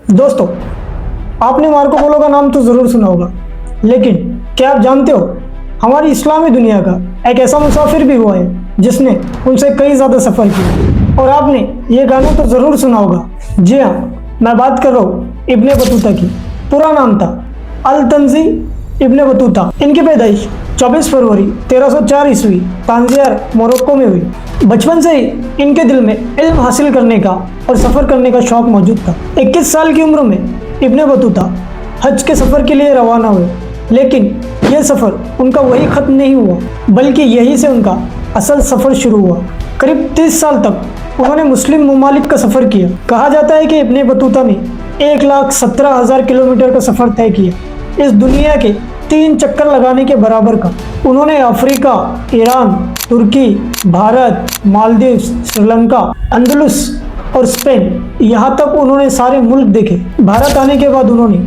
दोस्तों, आपने Marco Polo का नाम तो ज़रूर सुना होगा, लेकिन क्या आप जानते हो हमारी इस्लामी दुनिया का एक ऐसा मुसाफिर भी हुआ है जिसने उनसे कई ज़्यादा सफ़र किया। और आपने ये गाना तो ज़रूर सुना होगा। जी हाँ, मैं बात कर रहा हूँ इब्ने बतूता की। पूरा नाम था अल तंजी इब्ने बतूता। इनकी पैदाइश 24 फरवरी 1304 ईस्वी तांजियर मोरक्को में हुई। बचपन से ही इनके दिल में इल्म हासिल करने का और सफ़र करने का शौक़ मौजूद था। 21 साल की उम्र में इब्ने बतूता हज के सफ़र के लिए रवाना हुए, लेकिन यह सफ़र उनका वही ख़त्म नहीं हुआ, बल्कि यहीं से उनका असल सफ़र शुरू हुआ। करीब 30 साल तक उन्होंने मुस्लिम ममालिक का सफ़र किया। कहा जाता है कि इब्ने बतूता ने 1,17,000 किलोमीटर का सफ़र तय किया, इस दुनिया के 3 चक्कर लगाने के बराबर का। उन्होंने अफ्रीका, ईरान, तुर्की, भारत, मालदीव, श्रीलंका, अंदलुस और स्पेन, यहाँ तक उन्होंने सारे मुल्क देखे। भारत आने के बाद उन्होंने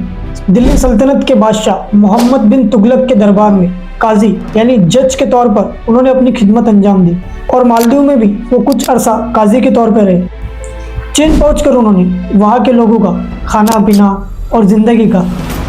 दिल्ली सल्तनत के बादशाह मोहम्मद बिन तुगलक के दरबार में काजी यानी जज के तौर पर उन्होंने अपनी खिदमत अंजाम दी, और मालदीव में भी वो कुछ अरसा काजी के तौर पर रहे। चीन पहुंचकर उन्होंने वहाँ के लोगों का खाना पीना और ज़िंदगी का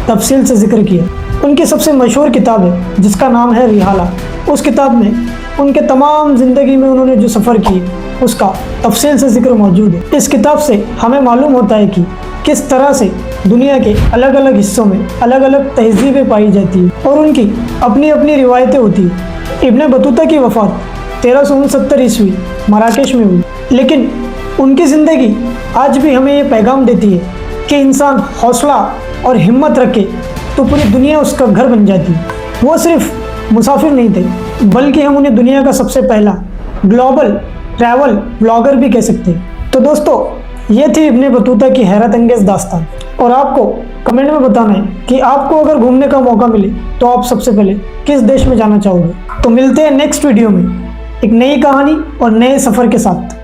तफसील से जिक्र किया। उनकी सबसे मशहूर किताब है जिसका नाम है रिहाला। उस किताब में उनके तमाम ज़िंदगी में उन्होंने जो सफ़र किए उसका तफसील से जिक्र मौजूद है। इस किताब से हमें मालूम होता है कि किस तरह से दुनिया के अलग अलग हिस्सों में अलग अलग तहजीबें पाई जाती हैं और उनकी अपनी अपनी रिवायतें होती हैं। इब्ने बतूता की वफ़ात 1369 ईस्वी मराकेश में हुई, लेकिन उनकी ज़िंदगी आज भी हमें ये पैगाम देती है कि इंसान हौसला और हिम्मत रखे तो पूरी दुनिया उसका घर बन जाती है। वो सिर्फ मुसाफिर नहीं थे, बल्कि हम उन्हें दुनिया का सबसे पहला ग्लोबल ट्रैवल ब्लॉगर भी कह सकते हैं। तो दोस्तों, ये थी इब्ने बतूता की हैरत अंगेज़ दास्तान, और आपको कमेंट में बताना है कि आपको अगर घूमने का मौका मिले तो आप सबसे पहले किस देश में जाना चाहोगे। तो मिलते हैं नेक्स्ट वीडियो में एक नई कहानी और नए सफ़र के साथ।